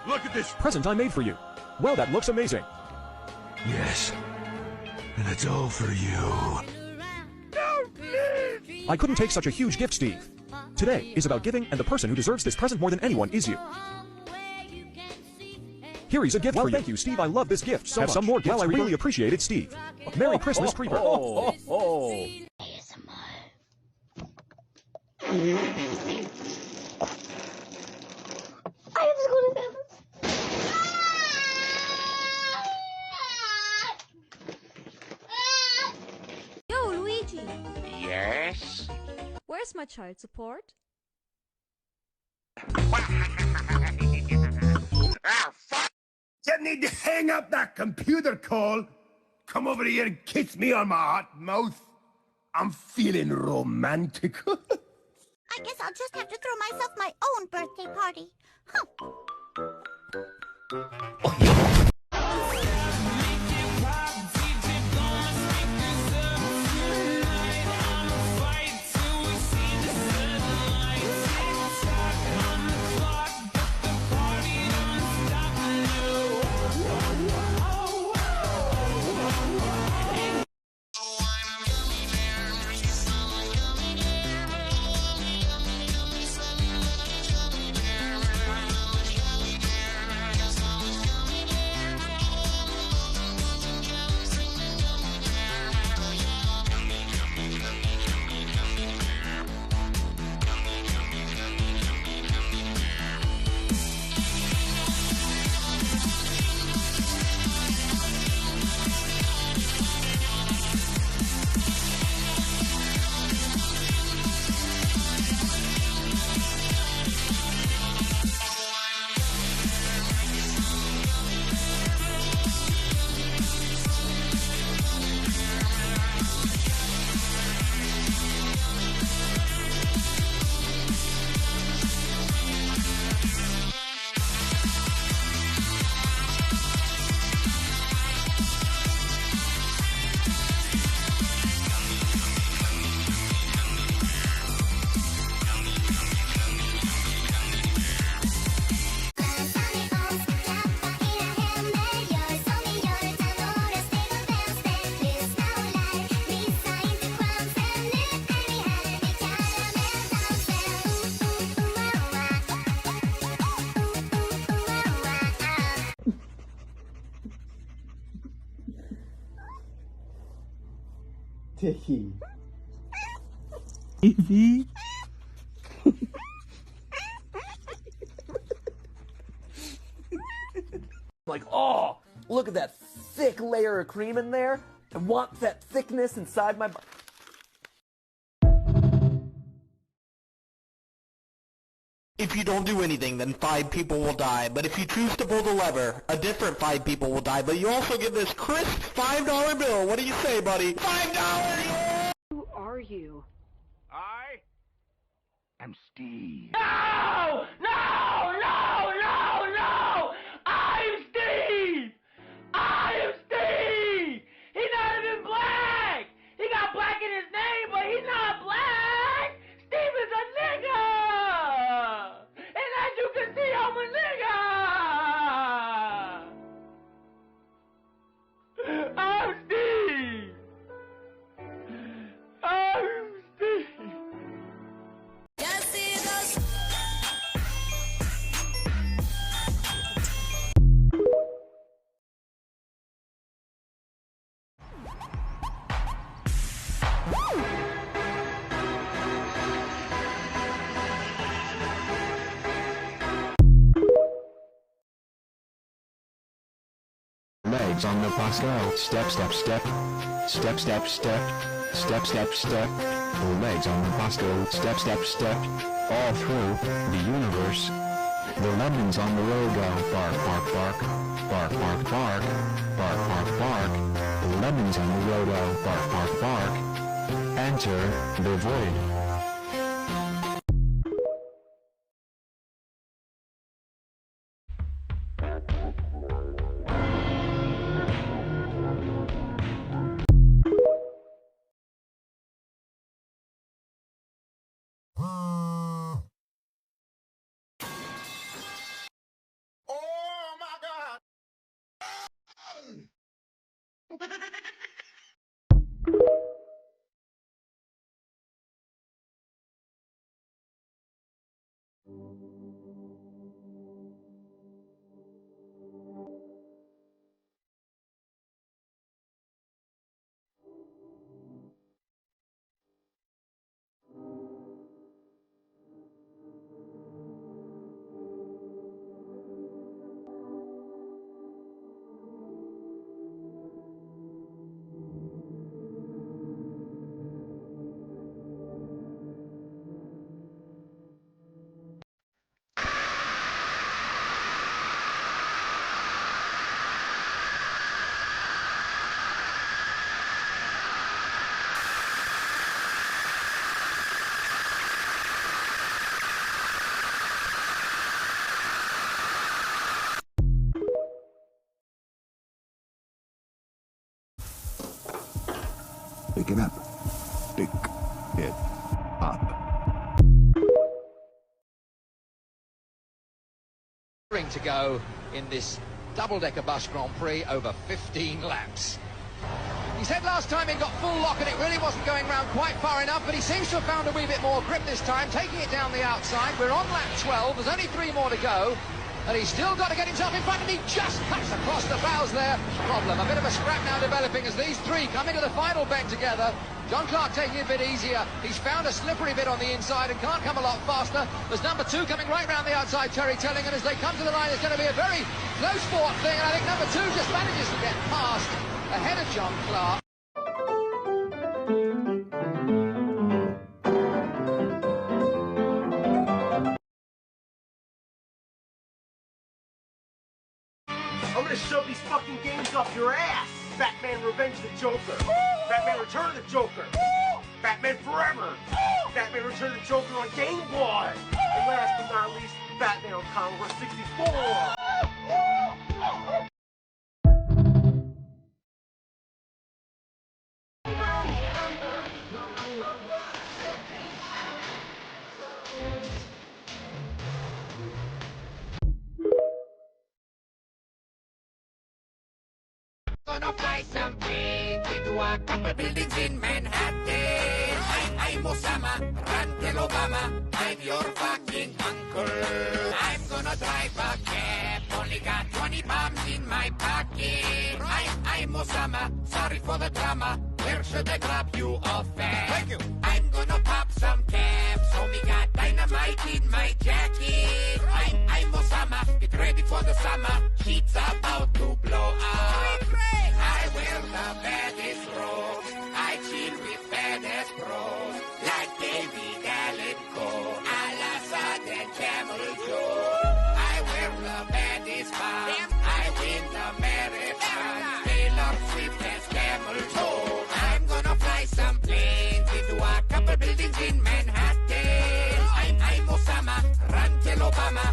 Look at this present I made for you. Well, that looks amazing. Yes, and it's all for you. I couldn't take such a huge gift, Steve. Today is about giving, and the person who deserves this present more than anyone is you. Here is a gift for you. Thank you, Steve. I love this gift so much. Have some more gifts. Well, I really appreciate it, Steve. Merry Christmas, Creeper. Yo, Luigi! Yes? Where's my child support? Ah, fuck! You need to hang up that computer call. Come over here and kiss me on my hot mouth. I'm feeling romantic. I guess I'll just have to throw myself my own birthday party. Like, oh, look at that thick layer of cream in there. I want that thickness inside my... If you don't do anything, then 5 people will die. But if you choose to pull the lever, a different 5 people will die. But you also get this crisp $5 bill. What do you say, buddy? $5! Who are you? I am Steve. No! No! No! No! No! I'm Steve! I am Steve! He's not even black! He got black in his name, but he's not black! Steve is a nigga! And as you can see, I'm a nigga! I'm Steve! I'm Steve! Legs on the Pascal. Step, step, step. Step, step, step. Step, step, step. Legs on the Pascal. Step, step, step. All through the universe. The lemons on the road go bark, bark, bark. Bark, bark, bark. Bark, bark, bark. The lemons on the road go bark, bark, bark. Enter the void. Pick it up. Pick it up. Ring to go in this double-decker bus Grand Prix over 15 laps. He said last time he got full lock and it really wasn't going round quite far enough, but he seems to have found a wee bit more grip this time, taking it down the outside. We're on lap 12, there's only 3 more to go, and he's still got to get himself in front, and he just cuts across the bows there. Problem, a bit of a scrap now developing as these 3 come into the final bend together. John Clark taking it a bit easier. He's found a slippery bit on the inside and can't come a lot faster. There's number 2 coming right round the outside, Terry Telling, and as they come to the line, it's going to be a very close fought thing, and I think number 2 just manages to get past ahead of John Clark. I'm gonna shove these fucking games up your ass! Batman Revenge of the Joker! Batman Return of the Joker! Batman Forever! Batman Return of the Joker on Game Boy! And last but not least, Batman on Commodore 64! Gonna fly some planes into a couple buildings in Manhattan. I'm Osama, run tell Obama, I'm your fucking uncle. I'm gonna drive a cab, only got 20 bombs in my pocket. I'm Osama, sorry for the drama, where should I drop you off at? Thank you. I'm gonna pop some caps, homie got dynamite in my jacket. I'm Osama, get ready for the summer, shit's about to blow up. I wear the baddest robes, I chill with badass bros, like David Allen Cole, Al-Assad and Camel Joe. I wear the baddest bomb, I win the marathon, Taylor Swift has Camel Toe. I'm gonna fly some planes into a couple buildings in Manhattan. I'm Osama, run till Obama,